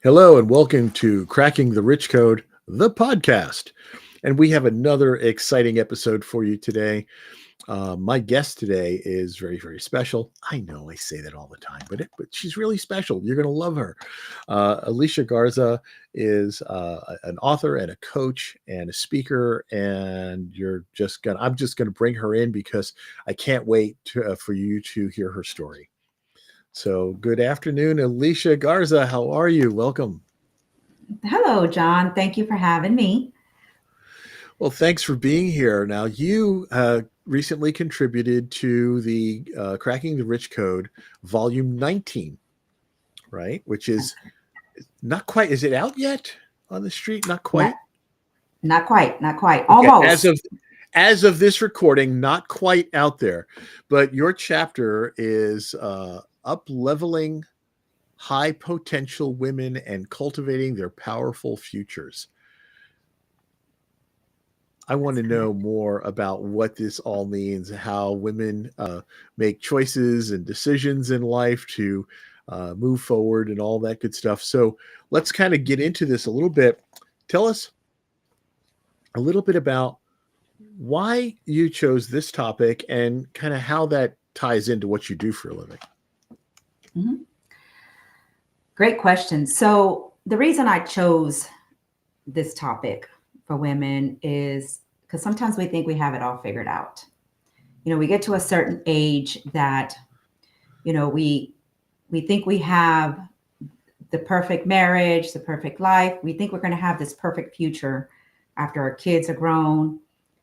Hello and welcome to Cracking the Rich Code, the podcast. And we have another exciting episode for you today. My guest today is very, very special. I know I say that all the time, but she's really special. You're going to love her. Alicia Garza is an author and a coach and a speaker, and I'm just gonna bring her in because I can't wait for you to hear her story. So, good afternoon, Alicia Garza. How are you? Welcome. Hello, John. Thank you for having me. Well, thanks for being here. Now, you recently contributed to the Cracking the Rich Code, Volume 19, right? Which is not quite. Is it out yet on the street? Not Not, quite. not quite, not quite. Okay, as Almost. of this recording, not quite out there. But your chapter is up leveling high potential women and cultivating their powerful futures. I want to That's know correct. more about what this all means, how women make choices and decisions in life to move forward and all that good stuff. So let's kind of get into this a little bit. Tell us a little bit about why you chose this topic and kind of how that ties into what you do for a living. Mhm. Great question. So, the reason I chose this topic for women is because sometimes we think we have it all figured out. We get to a certain age that, we think we have the perfect marriage, the perfect life. We think we're going to have this perfect future after our kids are grown,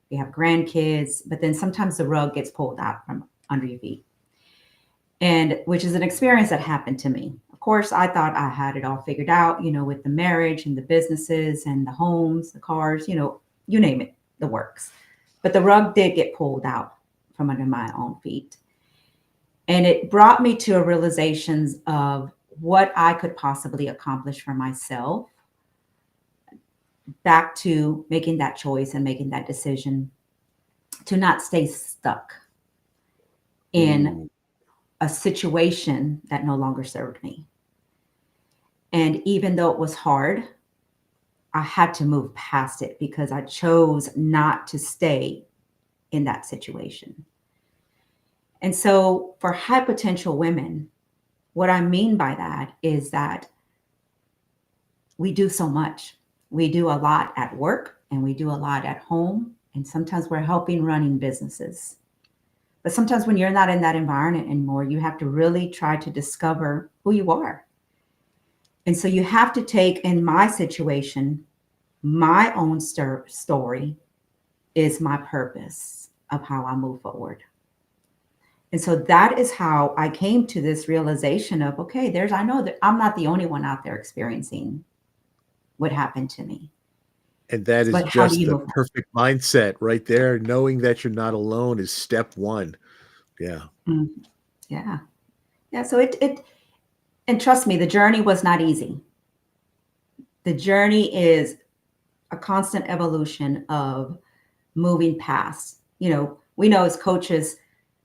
we have grandkids, but then sometimes the rug gets pulled out from under your feet. And which is an experience that happened to me. Of course, I thought I had it all figured out, with the marriage and the businesses and the homes, the cars, you name it, the works. But the rug did get pulled out from under my own feet. And it brought me to a realization of what I could possibly accomplish for myself, back to making that choice and making that decision to not stay stuck in Ooh. a situation that no longer served me. And even though it was hard, I had to move past it because I chose not to stay in that situation. And so, for high potential women, what I mean by that is that we do so much. We do a lot at work and we do a lot at home. And sometimes we're helping running businesses. But sometimes when you're not in that environment anymore, you have to really try to discover who you are. And so you have to take, in my situation, my own story is my purpose of how I move forward. And so that is how I came to this realization of, okay, I know that I'm not the only one out there experiencing what happened to me. And that is But how do just you the move forward? perfect mindset right there. Knowing that you're not alone is step one. Yeah. Mm, yeah. Yeah. So and trust me, the journey was not easy. The journey is a constant evolution of moving past. We know as coaches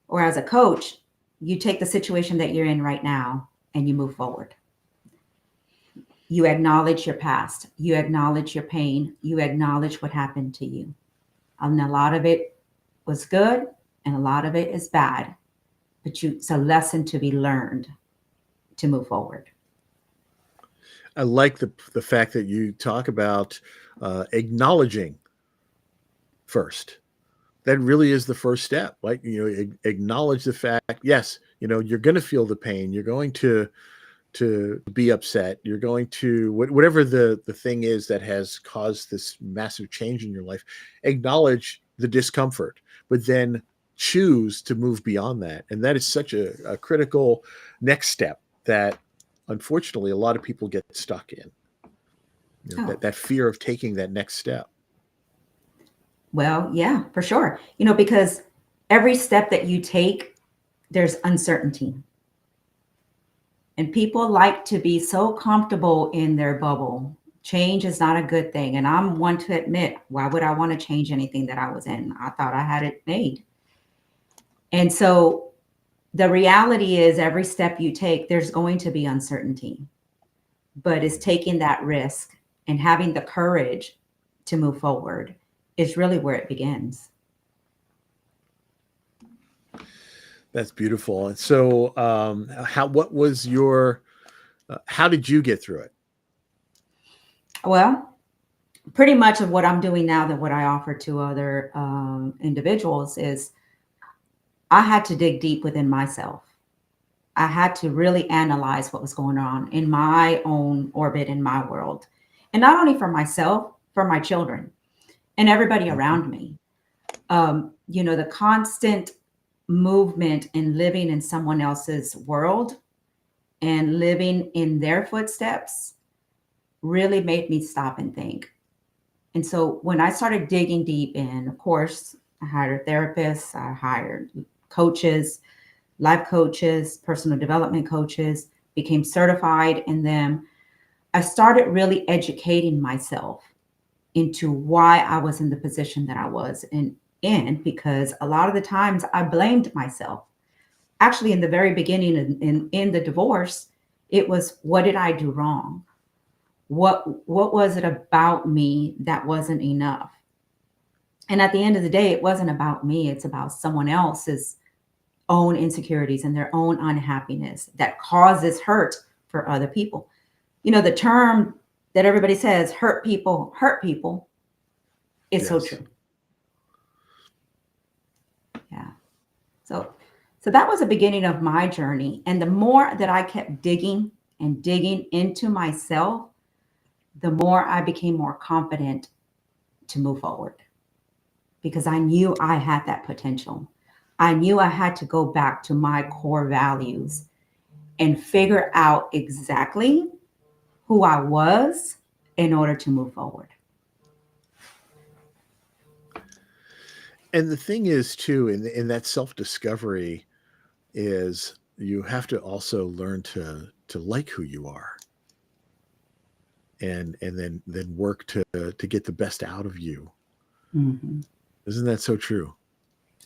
or as a coach, you take the situation that you're in right now and you move forward. You acknowledge your past, you acknowledge your pain, you acknowledge what happened to you. And a lot of it was good and a lot of it is bad, but it's a lesson to be learned to move forward. I like the fact that you talk about acknowledging first. That really is the first step. Like acknowledge the fact. Yes, you're going to feel the pain. You're going to be upset. You're going to whatever the thing is that has caused this massive change in your life. Acknowledge the discomfort, but then choose to move beyond that. And that is such a critical next step that unfortunately a lot of people get stuck in. Oh, That fear of taking that next step. well, yeah, for sure. Because every step that you take, there's uncertainty. And people like to be so comfortable in their bubble. Change is not a good thing. And I'm one to admit, why would I want to change anything that I was in? I thought I had it made. And so the reality is, every step you take, there's going to be uncertainty. but it's taking that risk and having the courage to move forward is really where it begins. That's beautiful. And so, what was your, how did you get through it? Well, pretty much of what I'm doing now that what I offer to other individuals is I had to dig deep within myself. I had to really analyze what was going on in my own orbit, in my world. And not only for myself, for my children and everybody Mhm. around me. The constant movement in living in someone else's world and living in their footsteps really made me stop and think. And so when I started digging deep in, of course, I hired therapists, I hired coaches, life coaches, personal development coaches, became certified in them. I started really educating myself into why I was in the position that I was in because a lot of the times I blamed myself. Actually, in the very beginning, in the divorce, it was, what did I do wrong? What was it about me that wasn't enough? And at the end of the day, it wasn't about me. It's about someone else's own insecurities and their own unhappiness that causes hurt for other people. The term that everybody says, hurt people, is so Yes. true. Yeah. So so that was the beginning of my journey. And the more that I kept digging and digging into myself, the more I became more confident to move forward because I knew I had that potential. I knew I had to go back to my core values and figure out exactly who I was in order to move forward. And the thing is, too, in that self discovery, is you have to also learn to like who you are, and then work to get the best out of you. Mhm. Isn't that so true?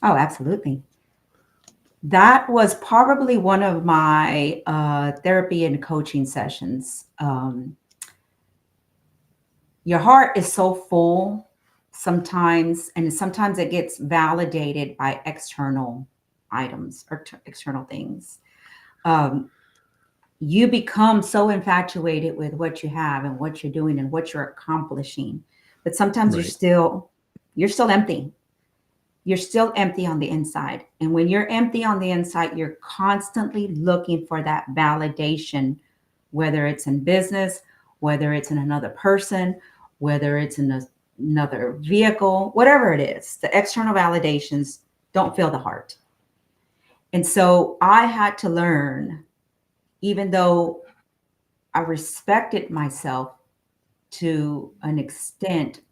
Oh, absolutely. That was probably one of my therapy and coaching sessions. Your heart is so full sometimes, and sometimes it gets validated by external items or external things. Um, you become so infatuated with what you have and what you're doing and what you're accomplishing, but sometimes Right. you're still empty. You're still empty on the inside. And when you're empty on the inside, you're constantly looking for that validation, whether it's in business, whether it's in another person, whether it's in another vehicle, whatever it is. The external validations don't fill the heart. And so I had to learn, even though I respected myself to an extent,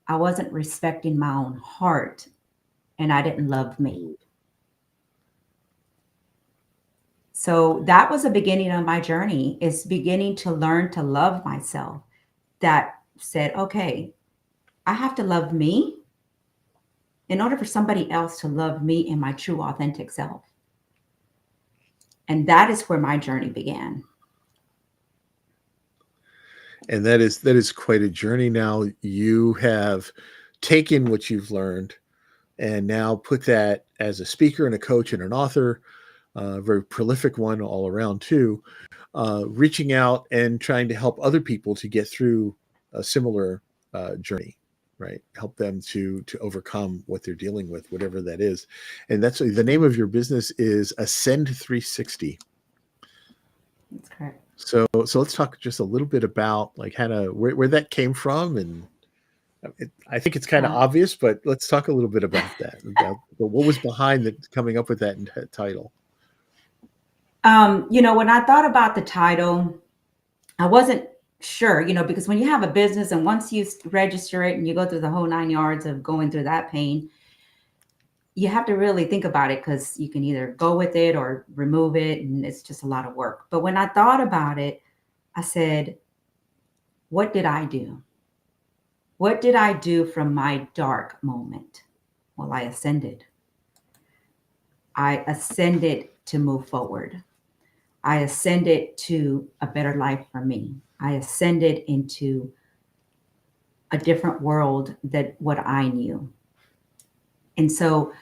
I wasn't respecting my own heart and I didn't love me. So that was the beginning of my journey, is beginning to learn to love myself. That said, okay, I have to love me in order for somebody else to love me in my true authentic self. And that is where my journey began. And that is quite a journey. Now you have taken what you've learned and now put that as a speaker and a coach and an author, a very prolific one all around too, reaching out and trying to help other people to get through a similar journey, right? Help them to overcome what they're dealing with, whatever that is. And that's the name of your business is Ascend 360. That's correct. So let's talk just a little bit about like how to where that came from, and I think it's kind of Uh, obvious, but let's talk a little bit about that. About what was behind the coming up with that title. when I thought about the title, I wasn't sure, because when you have a business and once you register it and you go through the whole 9 yards of going through that pain, you have to really think about it because you can either go with it or remove it, and it's just a lot of work. But when I thought about it, I said, what did I do? What did I do from my dark moment? Well, I ascended. I ascended to move forward. I ascended to a better life for me. I ascended into a different world than what I knew. And so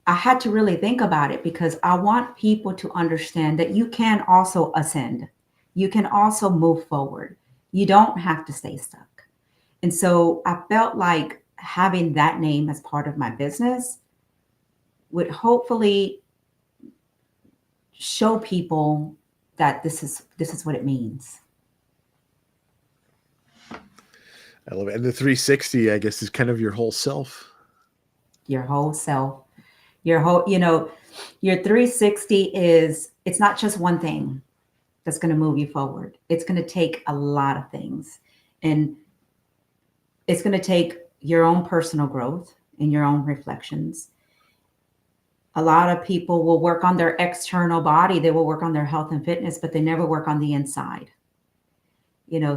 I had to really think about it because I want people to understand that you can also ascend. You can also move forward. You don't have to stay stuck. And so I felt like having that name as part of my business would hopefully show people that this is what it means. I love it. And the 360, I guess, is kind of your whole self. Your whole self, your whole, your 360 is it's not just one thing that's going to move you forward. It's going to take a lot of things. And it's going to take your own personal growth and your own reflections. A lot of people will work on their external body, they will work on their health and fitness, but they never work on the inside.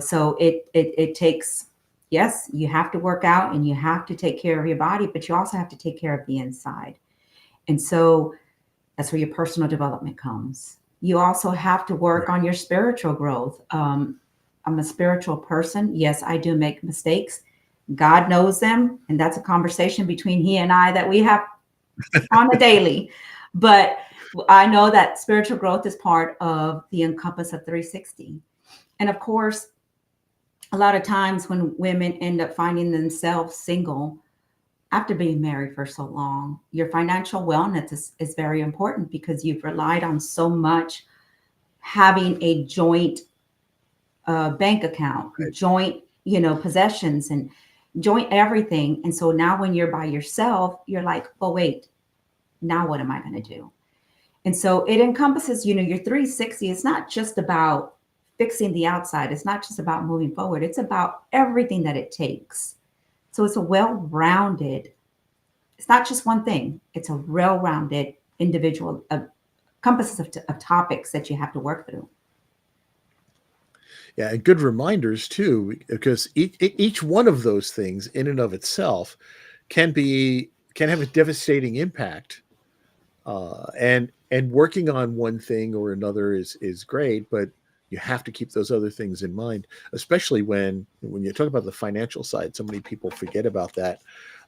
So it takes, yes, you have to work out and you have to take care of your body, but you also have to take care of the inside. And so that's where your personal development comes. You also have to work Right. on your spiritual growth. I'm a spiritual person. Yes, I do make mistakes. God knows them, and that's a conversation between He and I that we have on a daily. But I know that spiritual growth is part of the encompass of 360. And of course, a lot of times when women end up finding themselves single after being married for so long, your financial wellness is very important because you've relied on so much having a joint bank account, Right. joint, possessions and joint everything. And so now when you're by yourself, you're like, oh, wait, now what am I going to do? And so it encompasses, your 360. It's not just about fixing the outside. It's not just about moving forward. It's about everything that it takes. So it's a well-rounded, it's not just one thing. It's a well-rounded individual compasses of topics that you have to work through. Yeah, and good reminders too, because each one of those things, in and of itself, can have a devastating impact. And working on one thing or another is great, but you have to keep those other things in mind, especially when you talk about the financial side. So many people forget about that.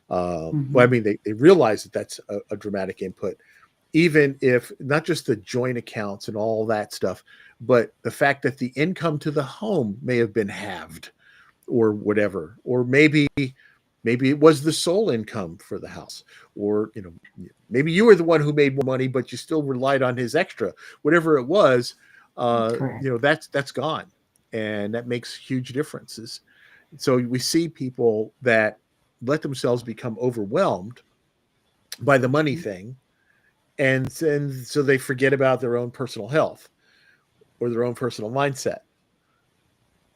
Well, I Mhm. mean, they realize that that's a dramatic input, even if not just the joint accounts and all that stuff, but the fact that the income to the home may have been halved or whatever, or maybe it was the sole income for the house, or maybe you were the one who made more money, but you still relied on his extra, whatever it was. Correct. That's gone, and that makes huge differences. So we see people that let themselves become overwhelmed by the money Mhm. thing, and so they forget about their own personal health or their own personal mindset,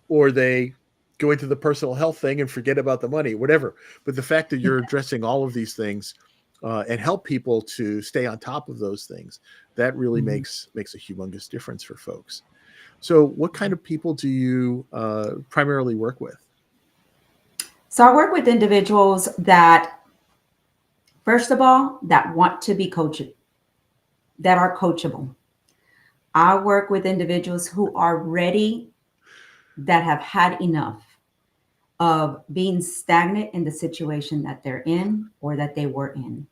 or they go into the personal health thing and forget about the money, whatever. But the fact that you're addressing all of these things and help people to stay on top of those things, that really Mhm. makes a humongous difference for folks. So, what kind of people do you primarily work with? So I work with individuals that, first of all, that want to be coached, that are coachable. I work with individuals who are ready, that have had enough of being stagnant in the situation that they're in or that they were in.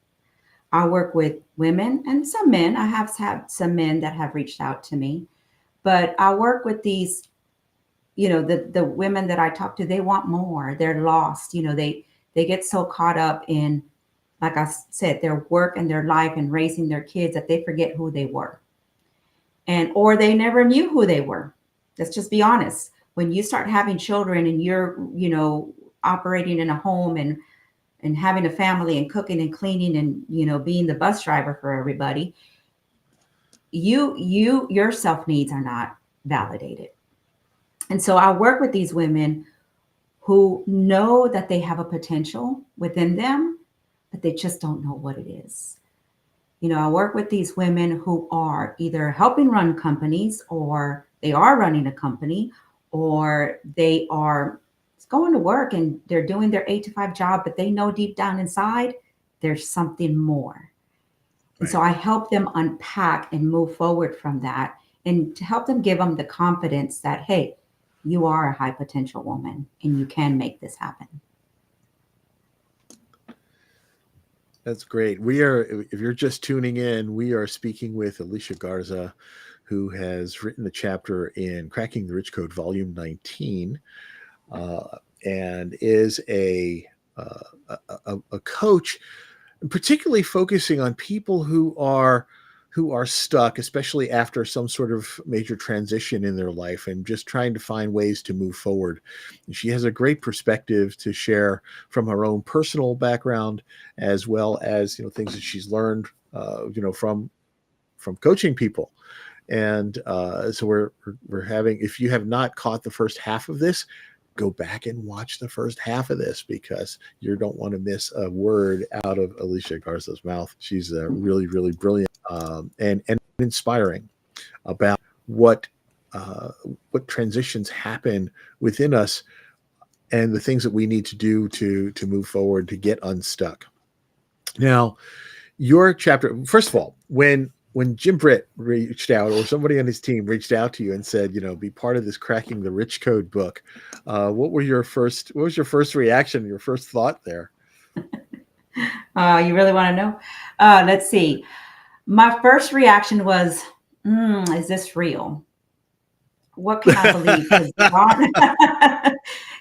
I work with women and some men. I have had some men that have reached out to me, but I work with these, the women that I talk to, they want more. They're lost. They get so caught up in, like I said, their work and their life and raising their kids that they forget who they were. And or they never knew who they were. Let's just be honest. When you start having children and you're, operating in a home and having a family and cooking and cleaning and being the bus driver for everybody, your self needs are not validated. And so I work with these women who know that they have a potential within them, but they just don't know what it is. I work with these women who are either helping run companies, or they are running a company, or they are going to work and they're doing their 8 to 5 job, but they know deep down inside there's something more. And so Right. I help them unpack and move forward from that, and to help them give them the confidence that, hey, You are a high potential woman and you can make this happen. That's great. We are, if you're just tuning in, we are speaking with Alicia Garza, who has written a chapter in Cracking the Rich Code, Volume 19, uh, and is a coach, particularly focusing on people who are stuck, especially after some sort of major transition in their life, and just trying to find ways to move forward. She has a great perspective to share from her own personal background, as well as things that she's learned, from coaching people. And so we're having. If you have not caught the first half of this, go back and watch the first half of this because you don't want to miss a word out of Alicia Garza's mouth. She's really, really brilliant, and inspiring about what uh, what transitions happen within us and the things that we need to do to move forward to get unstuck. Now, your chapter, first of all, when Jim Britt reached out, or somebody on his team reached out to you and said, be part of this Cracking the Rich Code book, what was your first reaction, your first thought there? You really want to know? Let's see. My first reaction was, is this real? What can I believe?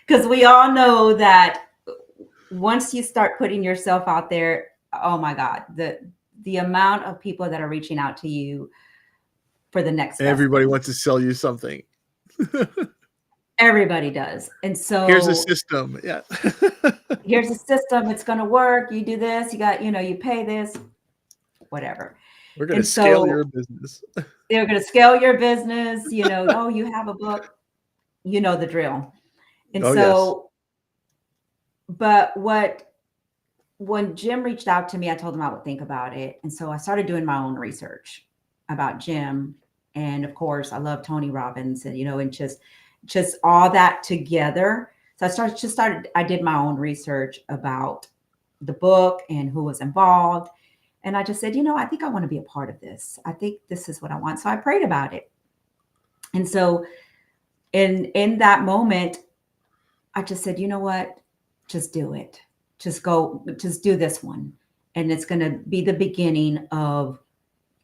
Because we all know that once you start putting yourself out there, oh my God, the amount of people that are reaching out to you for the next best Everybody thing. wants to sell you something. Everybody does. And Here's a so system. Yeah. here's a system, it's going to work. You do this, you got, you pay this, whatever. We're going to And scale so your business. they're going to scale your business, oh, you have a book, the drill. And Oh, yes. so, but when Jim reached out to me, I told him I would think about it. And so I started doing my own research about Jim. And of course, I love Tony Robbins and just all that together. So I did my own research about the book and who was involved. And I just said, I think I want to be a part of this. I think this is what I want. So I prayed about it. And so in that moment, I just said, you know what? Just do it. Just do this one. And it's going to be the beginning of,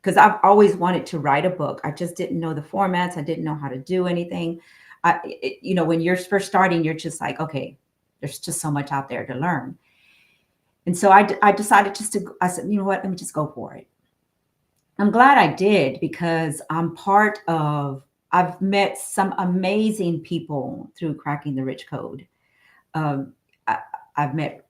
because I've always wanted to write a book. I just didn't know the formats. I didn't know how to do anything. When you're first starting, you're just like, okay, there's just so much out there to learn. And so I decided I said, you know what, let me just go for it. I'm glad I did because I've met some amazing people through Cracking the Rich Code. Um, I, I've met,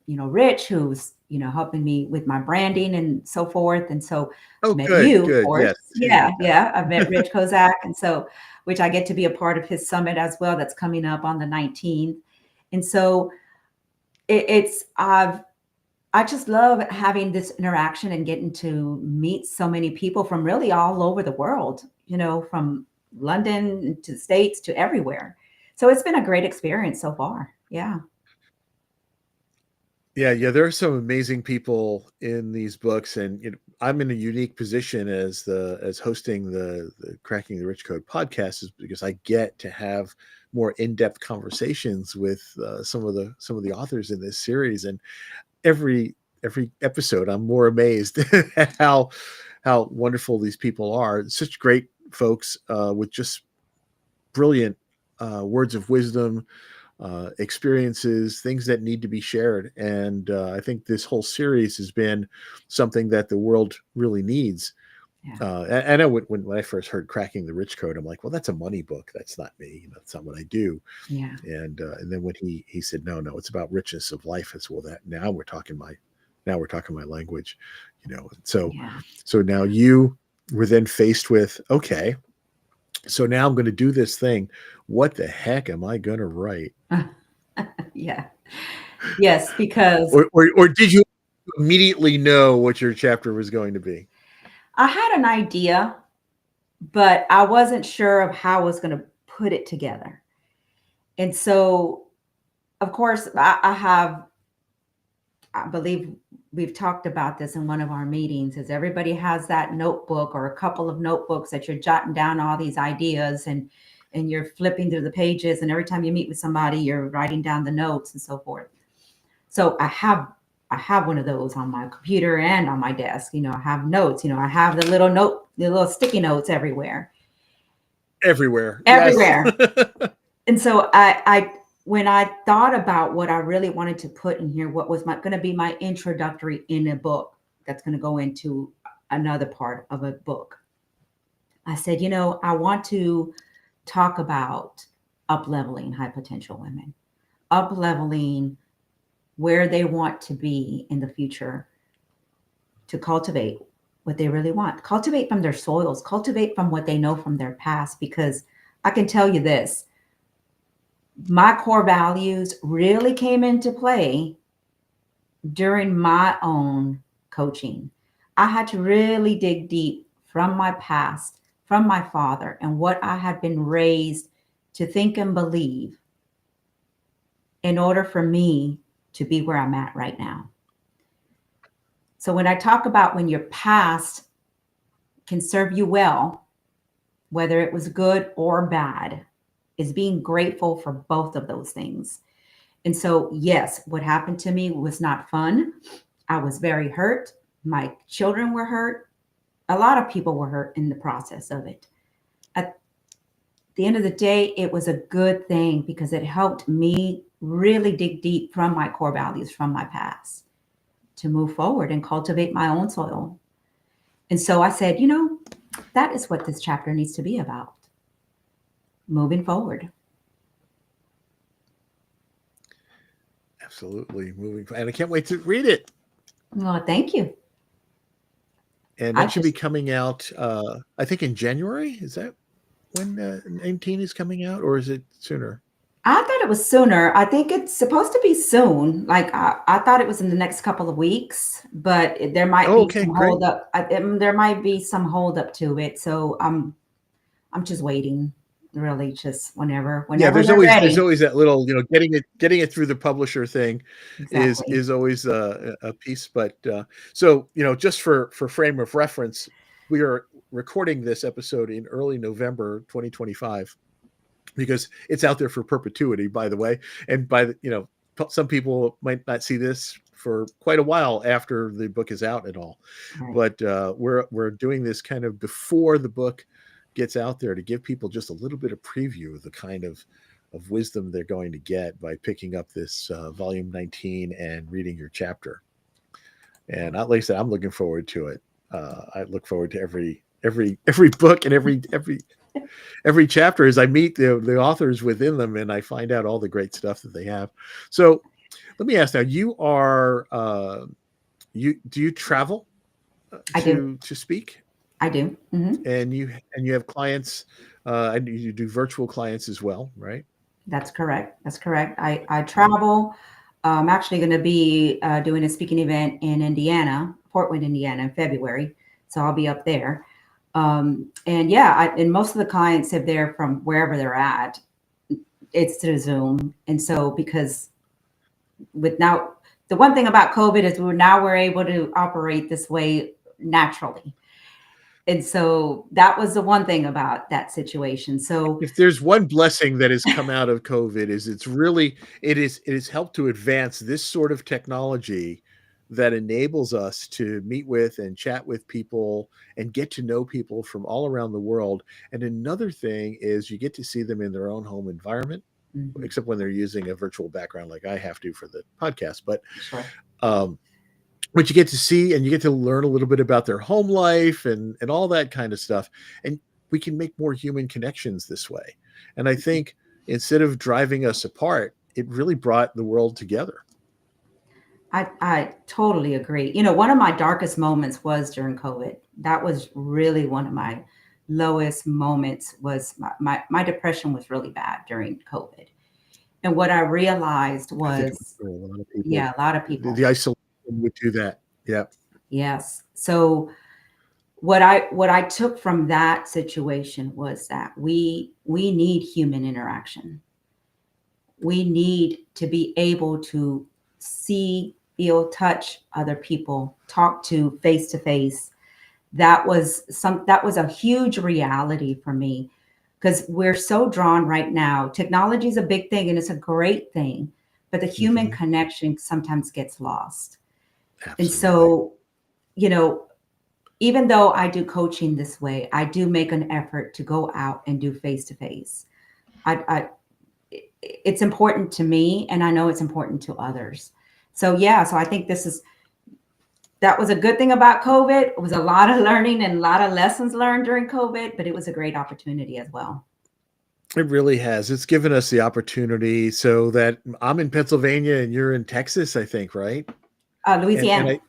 Rich, who's, helping me with my branding and so forth. And so Oh, met good, you, of good. course. Yes. Yeah, yeah. I've met Rich Kozak. And so, which I get to be a part of his summit as well. That's coming up on the 19th. And so I just love having this interaction and getting to meet so many people from really all over the world, from London to the States to everywhere. So it's been a great experience so far. Yeah. Yeah, yeah, there are some amazing people in these books, and I'm in a unique position as hosting the Cracking the Rich Code podcast, is because I get to have more in-depth conversations with some of the authors in this series, and every episode, I'm more amazed at how wonderful these people are. Such great folks with just brilliant words of wisdom, experiences, things that need to be shared. And I think this whole series has been something that the world really needs. Yeah. I know when I first heard Cracking the Rich Code, I'm like, well, that's a money book. That's not me. That's not what I do. Yeah. And then when he said, no, it's about richness of life. It's, well, that now we're talking my language. So Yeah. so now you were then faced with, okay, so now I'm going to do this thing. What the heck am I going to write? Yeah. Yes, because Or did you immediately know what your chapter was going to be? I had an idea, but I wasn't sure of how I was going to put it together. And so, of course, I believe we've talked about this in one of our meetings, is everybody has that notebook or a couple of notebooks that you're jotting down all these ideas. And and you're flipping through the pages, and every time you meet with somebody, you're writing down the notes and so forth. So I have one of those on my computer and on my desk. I have notes. I have the little sticky notes everywhere, Everywhere. Yes. everywhere. And so I when I thought about what I really wanted to put in here, what was going to be my introductory in a book that's going to go into another part of a book, I said, I want to talk about up leveling high potential women, up leveling where they want to be in the future, to cultivate what they really want, cultivate from their soils, cultivate from what they know from their past. Because I can tell you this, my core values really came into play during my own coaching. I had to really dig deep from my past, from my father, and what I had been raised to think and believe in order for me to be where I'm at right now. So when I talk about when your past can serve you well, whether it was good or bad, is being grateful for both of those things. And so, yes, what happened to me was not fun. I was very hurt. My children were hurt. A lot of people were hurt in the process of it. At the end of the day, it was a good thing because it helped me really dig deep from my core values from my past to move forward and cultivate my own soil. And so I said, that is what this chapter needs to be about, moving forward. Absolutely. And I can't wait to read it. Well, thank you. And I that should be just, coming out, I think in January. Is that when 19 is coming out, or is it sooner? I thought it was sooner. I think it's supposed to be soon. Like I thought it was in the next couple of weeks, but there might Oh, be okay, some great. hold up. There might be some hold up to it. So I'm just waiting, really, just whenever Yeah, whenever they're there's ready. always that little, getting it through the publisher thing Exactly. is always a piece. But so, just for frame of reference, we are recording this episode in early November 2025 because it's out there for perpetuity, by the way. And some people might not see this for quite a while after the book is out and all. Right. But we're doing this kind of before the book gets out there to give people just a little bit of preview of the kind of wisdom they're going to get by picking up this volume 19 and reading your chapter. And like I said, I'm looking forward to it. I look forward to every book and every chapter as I meet the authors within them and I find out all the great stuff that they have. So let me ask now, you are do you travel I do. to speak, I do. and you have clients, and you do virtual clients as well, right? That's correct. That's correct. I travel. I'm actually going to be doing a speaking event in Indiana, Fort Wayne, Indiana, in February. So I'll be up there. And yeah, and most of the clients, if they're from wherever they're at, it's through Zoom. And so because with now, the one thing about COVID is we're able to operate this way naturally. And so that was the one thing about that situation. So If there's one blessing that has come out of COVID, is it has helped to advance this sort of technology that enables us to meet with and chat with people and get to know people from all around the world. And another thing is you get to see them in their own home environment, mhm, except when they're using a virtual background like I have to for the podcast. But sure. um, what you get to see and you get to learn a little bit about their home life and all that kind of stuff, and we can make more human connections this way. And I think instead of driving us apart, it really brought the world together. I totally agree. One of my darkest moments was during COVID. That was really one of my lowest moments was my depression was really bad during COVID. And what I realized I think it was was, for a lot of people. yeah, a lot of The people. isolation would do that. Yeah. Yes. So what I took from that situation was that we need human interaction. We need to be able to see, feel, touch other people, talk to face. That was a huge reality for me. because we're so drawn right now. Technology is a big thing and it's a great thing, but the human Hmm. connection sometimes gets lost. And Absolutely. so, you know, even though I do coaching this way, I do make an effort to go out and do face to face. I it's important to me, and I know it's important to others. So yeah, so I think that was a good thing about COVID. It was a lot of learning and a lot of lessons learned during COVID, but it was a great opportunity as well. It really has. It's given us the opportunity so that I'm in Pennsylvania and you're in Texas, I think, right? And Louisiana, I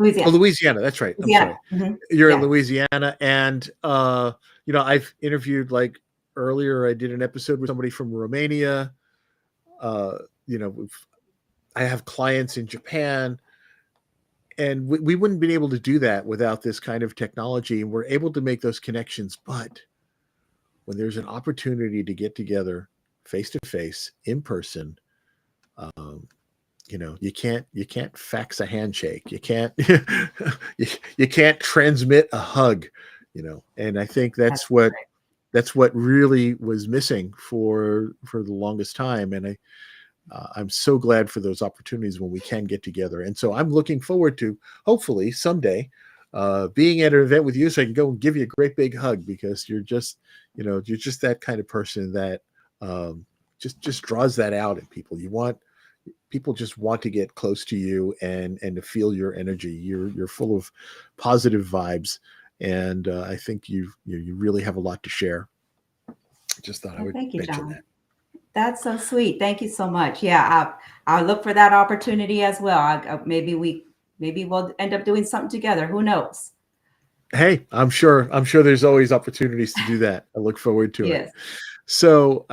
Oh, Louisiana, Louisiana. That's right. I'm Louisiana. sorry. Hmm. You're in Yeah. Louisiana, and I've interviewed like earlier. I did an episode with somebody from Romania. Uh, you know, I have clients in Japan, and we wouldn't been able to do that without this kind of technology. And we're able to make those connections. But when there's an opportunity to get together face to face in person, um, you can't fax a handshake, you can't you can't transmit a hug, and I think That's that's what really was missing for the longest time. And I'm so glad for those opportunities when we can get together. And so I'm looking forward to hopefully someday being at an event with you so I can go and give you a great big hug, because you're just that kind of person that um, just draws that out in people. People just want to get close to you and to feel your energy. You're full of positive vibes, and I think you really have a lot to share. Just thought I well, would thank you, mention John. that. That's so sweet. Thank you so much. Yeah, I'll look for that opportunity as well. Maybe we'll end up doing something together. Who knows? Hey, I'm sure there's always opportunities to do that. I look forward to it. Yes. So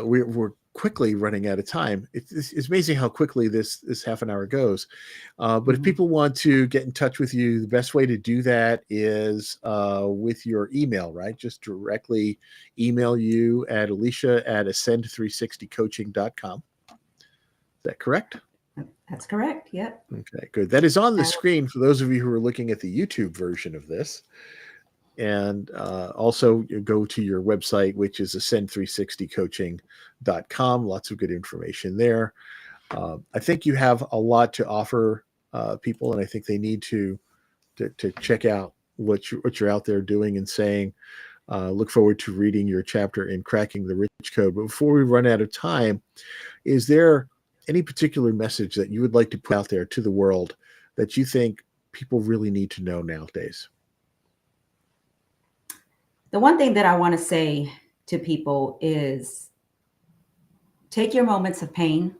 we're quickly running out of time. It's amazing how quickly this half an hour goes. But if Mhm. people want to get in touch with you, the best way to do that is with your email, right? Just directly email you at Alicia at ascend360coaching.com. Is that correct? That's correct. Yep. Okay, good. That is on the Uh, screen for those of you who are looking at the YouTube version of this. And also you go to your website, which is ascend360coaching.com. Lots of good information there. I think you have a lot to offer people, and I think they need to check out what you're out there doing and saying. Look forward to reading your chapter in Cracking the Rich Code. But before we run out of time, is there any particular message that you would like to put out there to the world that you think people really need to know nowadays? the one thing that I want to say to people is take your moments of pain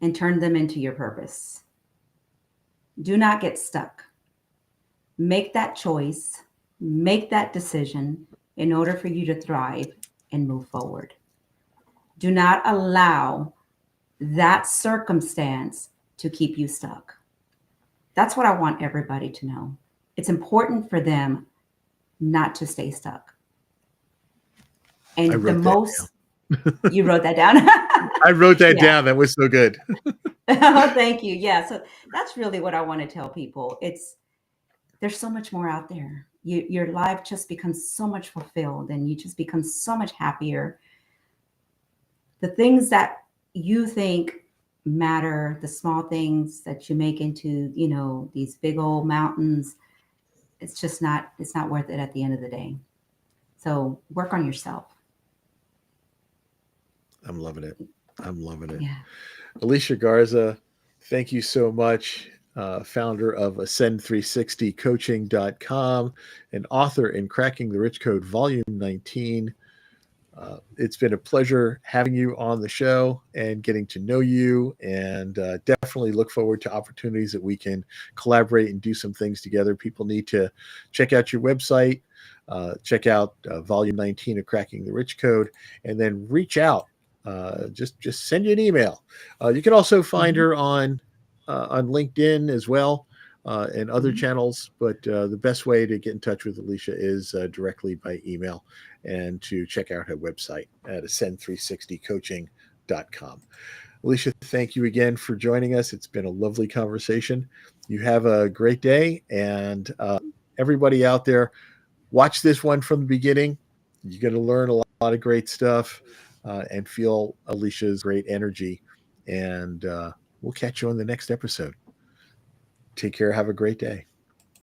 and turn them into your purpose. Do not get stuck. Make that choice, make that decision in order for you to thrive and move forward. Do not allow that circumstance to keep you stuck. That's what I want everybody to know. It's important for them not to stay stuck. I And the wrote that most, down. you wrote that down. I wrote that Yeah. down. That was so good. Oh, thank you. Yeah. So that's really what I want to tell people. There's so much more out there. Your life just becomes so much fulfilled and you just become so much happier. The things that you think matter, the small things that you make into, these big old mountains, it's not worth it at the end of the day. So work on yourself. I'm loving it. I'm loving it. Yeah. Alicia Garza, thank you so much. Founder of Ascend360coaching.com and author in Cracking the Rich Code, Volume 19. It's been a pleasure having you on the show and getting to know you, and definitely look forward to opportunities that we can collaborate and do some things together. People need to check out your website, check out Volume 19 of Cracking the Rich Code, and then reach out. Just send you an email. You can also find Hmm. her on LinkedIn as well. And other Hmm. channels, but the best way to get in touch with Alicia is directly by email, and to check out her website at ascend360coaching.com. Alicia, thank you again for joining us. It's been a lovely conversation. You have a great day, and everybody out there, watch this one from the beginning. you're going to learn a lot of great stuff and feel Alicia's great energy. And we'll catch you on the next episode. Take care. Have a great day.